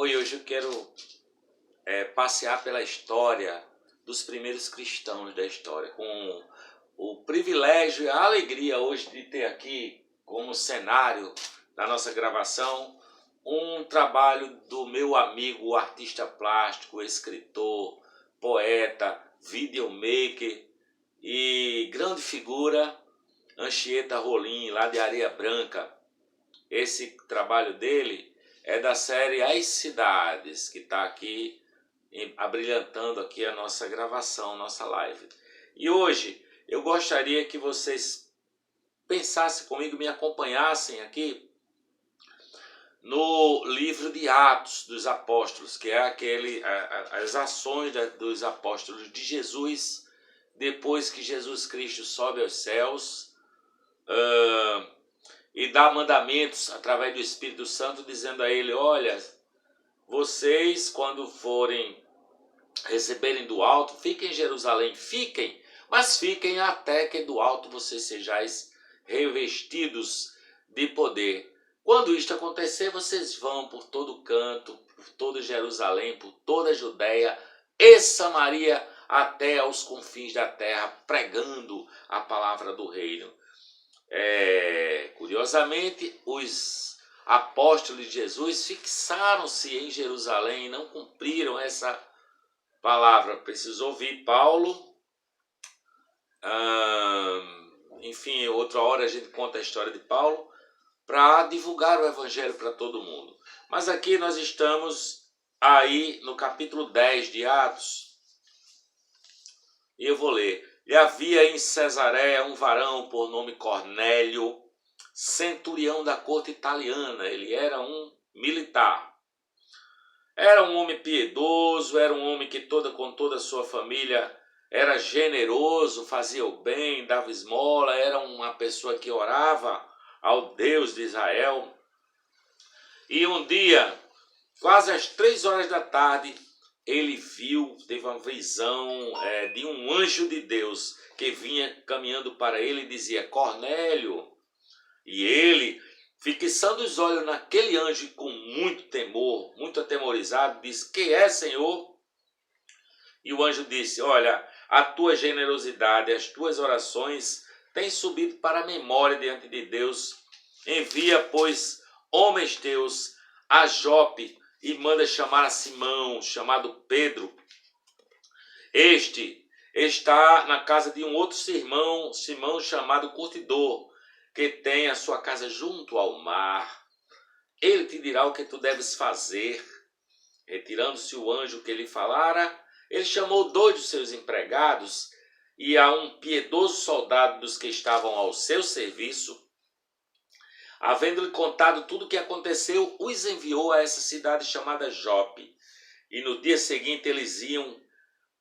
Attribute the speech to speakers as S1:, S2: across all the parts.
S1: Hoje eu quero passear pela história dos primeiros cristãos da história, com o privilégio e a alegria hoje de ter aqui como cenário da nossa gravação um trabalho do meu amigo, o artista plástico, escritor, poeta, videomaker e grande figura, Anchieta Rolim, lá de Areia Branca. Esse trabalho dele é da série As Cidades, que está aqui abrilhantando aqui a nossa gravação, nossa live. E hoje eu gostaria que vocês pensassem comigo, me acompanhassem aqui no livro de Atos dos Apóstolos, que é as ações dos apóstolos de Jesus, depois que Jesus Cristo sobe aos céus, e dá mandamentos através do Espírito Santo, dizendo a ele: olha, vocês quando forem receberem do alto, fiquem em Jerusalém, mas fiquem até que do alto vocês sejais revestidos de poder. Quando isto acontecer, vocês vão por todo canto, por toda Jerusalém, por toda a Judéia e Samaria, até aos confins da terra, pregando a palavra do reino. Curiosamente, os apóstolos de Jesus fixaram-se em Jerusalém e não cumpriram essa palavra. Precisou ouvir Paulo. Enfim, outra hora a gente conta a história de Paulo para divulgar o evangelho para todo mundo. Mas aqui nós estamos aí no capítulo 10 de Atos. E eu vou ler. E havia em Cesareia um varão por nome Cornélio, centurião da corte italiana. Ele era um militar. Era um homem piedoso, era um homem que com toda a sua família era generoso, fazia o bem, dava esmola, era uma pessoa que orava ao Deus de Israel. E um dia, quase às 3 horas da tarde, ele teve uma visão de um anjo de Deus que vinha caminhando para ele e dizia: Cornélio. E ele, fixando os olhos naquele anjo com muito temor, muito atemorizado, disse: que é, Senhor? E o anjo disse: olha, a tua generosidade, as tuas orações têm subido para a memória diante de Deus. Envia, pois, homens teus a Jope e manda chamar a Simão, chamado Pedro. Este está na casa de um outro Simão chamado Curtidor, que tem a sua casa junto ao mar. Ele te dirá o que tu deves fazer. Retirando-se o anjo que lhe falara, ele chamou 2 dos seus empregados e a um piedoso soldado dos que estavam ao seu serviço. Havendo-lhe contado tudo o que aconteceu, os enviou a essa cidade chamada Jope. E no dia seguinte eles iam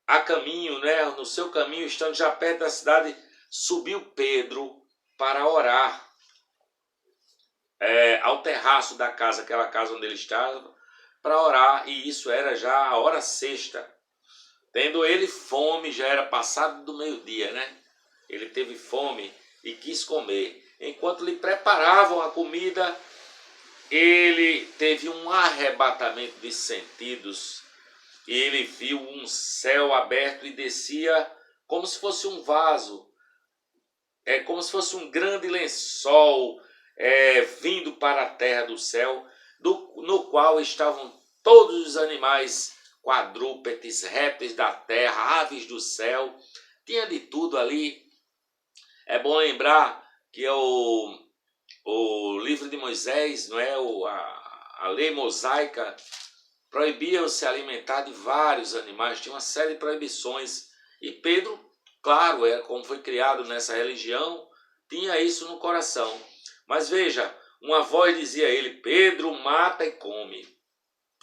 S1: a caminho, no seu caminho, estando já perto da cidade, subiu Pedro para orar ao terraço da casa, aquela casa onde ele estava, para orar, e isso era já a hora sexta. Tendo ele fome, já era passado do meio-dia, Ele teve fome e quis comer. Enquanto lhe preparavam a comida, ele teve um arrebatamento de sentidos. E ele viu um céu aberto e descia como se fosse um vaso, como se fosse um grande lençol vindo para a terra do céu, no qual estavam todos os animais quadrúpedes, répteis da terra, aves do céu. Tinha de tudo ali. É bom lembrar que o livro de Moisés, a lei mosaica, proibia se alimentar de vários animais, tinha uma série de proibições. E Pedro, claro, como foi criado nessa religião, tinha isso no coração. Mas veja, uma voz dizia a ele: Pedro, mata e come.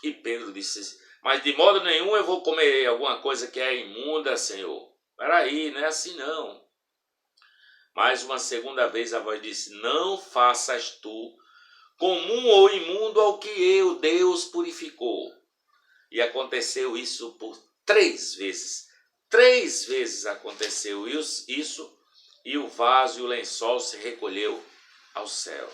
S1: E Pedro disse: mas de modo nenhum eu vou comer alguma coisa que é imunda, Senhor. Peraí, não é assim não. Mais uma segunda vez a voz disse: não faças tu comum ou imundo ao que eu, Deus, purificou. E aconteceu isso por 3 vezes. 3 vezes aconteceu isso, e o vaso e o lençol se recolheu ao céu.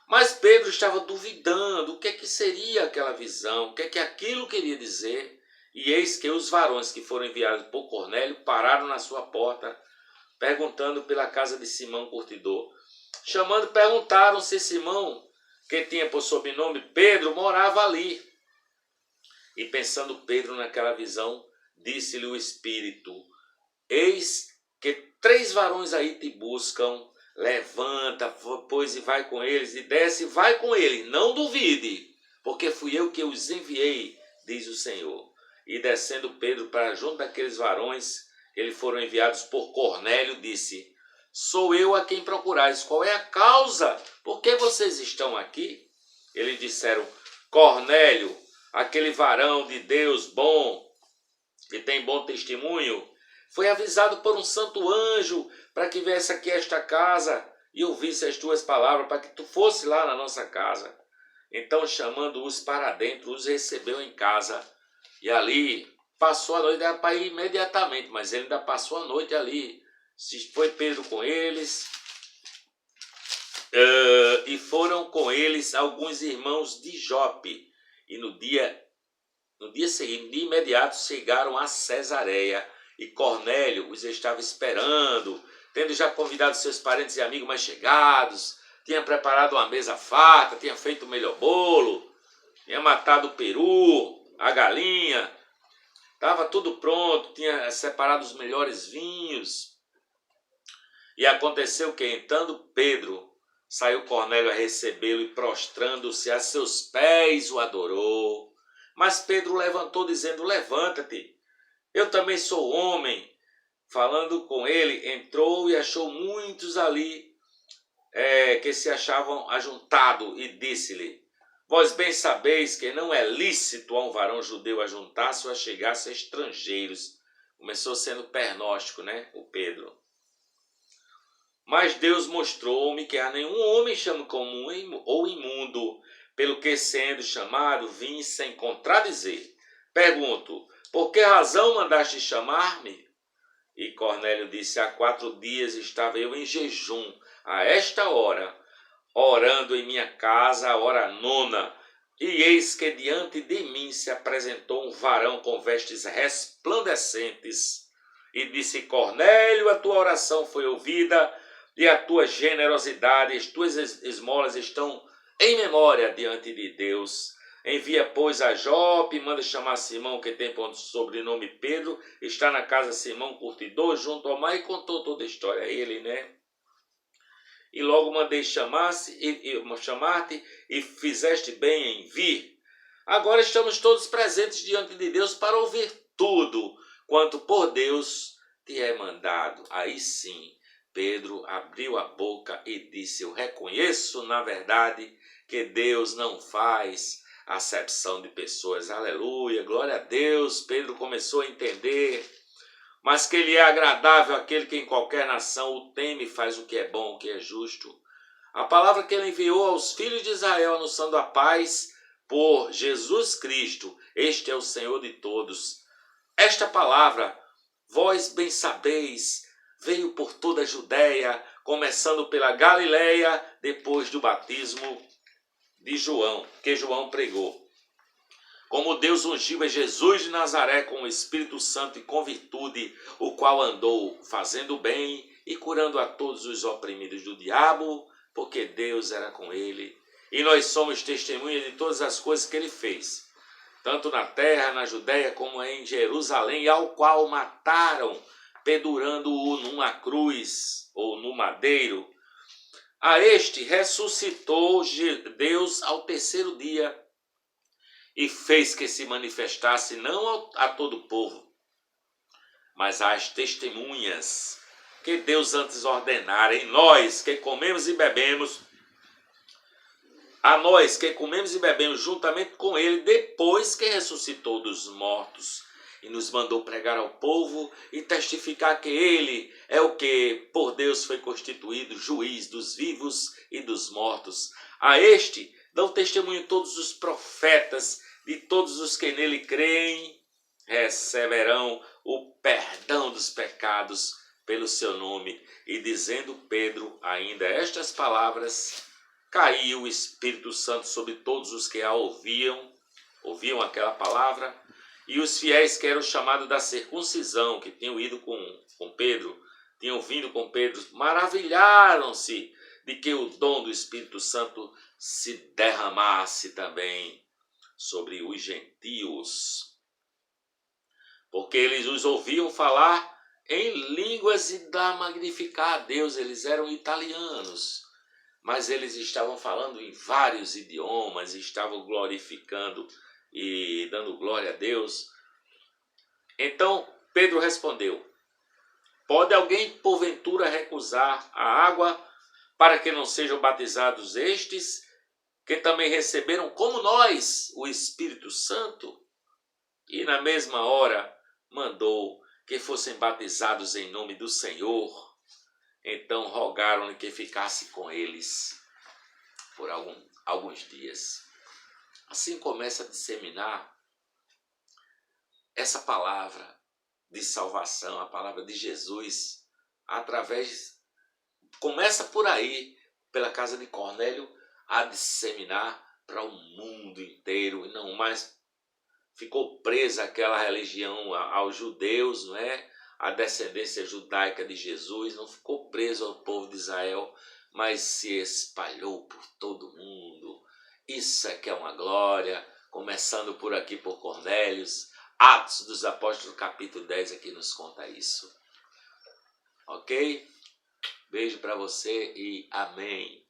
S1: Mas Pedro estava duvidando o que é que seria aquela visão, o que é que aquilo queria dizer. E eis que os varões que foram enviados por Cornélio pararam na sua porta, perguntando pela casa de Simão Curtidor. Chamando, perguntaram se Simão, que tinha por sobrenome Pedro, morava ali. E pensando Pedro naquela visão, disse-lhe o Espírito: eis que 3 varões aí te buscam, levanta, pois e vai com eles, e desce e vai com ele, não duvide, porque fui eu que os enviei, diz o Senhor. E descendo Pedro para junto daqueles varões, eles foram enviados por Cornélio, disse: sou eu a quem procurais, qual é a causa? Por que vocês estão aqui? Eles disseram: Cornélio, aquele varão de Deus bom, que tem bom testemunho, foi avisado por um santo anjo para que viesse aqui a esta casa e ouvisse as tuas palavras, para que tu fosse lá na nossa casa. Então, chamando-os para dentro, os recebeu em casa e ali passou a noite. Era para ir imediatamente, mas ele ainda passou a noite ali. Foi Pedro com eles, e foram com eles alguns irmãos de Jope. E no dia seguinte, de imediato, chegaram a Cesareia. E Cornélio os estava esperando, tendo já convidado seus parentes e amigos mais chegados, tinha preparado uma mesa farta, tinha feito o melhor bolo, tinha matado o peru, a galinha, estava tudo pronto, tinha separado os melhores vinhos. E aconteceu que, entrando Pedro, saiu Cornélio a recebê-lo e, prostrando-se a seus pés, o adorou. Mas Pedro levantou, dizendo: levanta-te, eu também sou homem. Falando com ele, entrou e achou muitos ali que se achavam ajuntados, e disse-lhe: vós bem sabeis que não é lícito a um varão judeu ajuntar-se ou chegar-se a estrangeiros. Começou sendo pernóstico, né, o Pedro. Mas Deus mostrou-me que a nenhum homem chama comum ou imundo, pelo que, sendo chamado, vim sem contradizer. Pergunto: por que razão mandaste chamar-me? E Cornélio disse: há 4 dias estava eu em jejum, a esta hora, orando em minha casa, a hora 9, e eis que diante de mim se apresentou um varão com vestes resplandecentes, e disse: Cornélio, a tua oração foi ouvida, e a tua generosidade, as tuas esmolas estão em memória diante de Deus. Envia, pois, a Jope, manda chamar Simão, que tem por sobrenome Pedro, está na casa Simão Curtidor, junto ao mar, e contou toda a história a ele, né? E logo mandei chamar-te e fizeste bem em vir. Agora estamos todos presentes diante de Deus para ouvir tudo quanto por Deus te é mandado. Aí sim, Pedro abriu a boca e disse: eu reconheço, na verdade, que Deus não faz acepção de pessoas. Aleluia, glória a Deus. Pedro começou a entender, mas que ele é agradável àquele que em qualquer nação o teme e faz o que é bom, o que é justo. A palavra que ele enviou aos filhos de Israel, anunciando a paz por Jesus Cristo, este é o Senhor de todos. Esta palavra, vós bem sabeis, veio por toda a Judéia, começando pela Galileia, depois do batismo de João, que João pregou. Como Deus ungiu a Jesus de Nazaré com o Espírito Santo e com virtude, o qual andou fazendo bem e curando a todos os oprimidos do diabo, porque Deus era com ele. E nós somos testemunhas de todas as coisas que ele fez, tanto na terra, na Judéia, como em Jerusalém, ao qual mataram, pendurando-o numa cruz ou no madeiro. A este ressuscitou Deus ao 3º dia e fez que se manifestasse não a todo o povo, mas às testemunhas que Deus antes ordenara em nós que comemos e bebemos, a nós que comemos e bebemos juntamente com ele, depois que ressuscitou dos mortos, e nos mandou pregar ao povo e testificar que ele é o que por Deus foi constituído juiz dos vivos e dos mortos. A este dão testemunho todos os profetas, de todos os que nele creem, receberão o perdão dos pecados pelo seu nome. E dizendo Pedro ainda estas palavras, caiu o Espírito Santo sobre todos os que a ouviam aquela palavra, e os fiéis que eram chamados da circuncisão, que tinham ido com Pedro, tinham vindo com Pedro, maravilharam-se de que o dom do Espírito Santo se derramasse também sobre os gentios, porque eles os ouviam falar em línguas e dar magnificar a Deus. Eles eram italianos, mas eles estavam falando em vários idiomas, estavam glorificando e dando glória a Deus. Então Pedro respondeu: pode alguém porventura recusar a água para que não sejam batizados estes, que também receberam como nós o Espírito Santo? E na mesma hora mandou que fossem batizados em nome do Senhor. Então rogaram-lhe que ficasse com eles por alguns dias. Assim começa a disseminar essa palavra de salvação, a palavra de Jesus, começa por aí, pela casa de Cornélio, a disseminar para o mundo inteiro, e não mais ficou presa aquela religião aos judeus, não é? A descendência judaica de Jesus não ficou preso ao povo de Israel, mas se espalhou por todo o mundo. Isso é que é uma glória, começando por aqui por Cornélios. Atos dos Apóstolos, capítulo 10, aqui nos conta isso. Ok? Beijo para você e amém.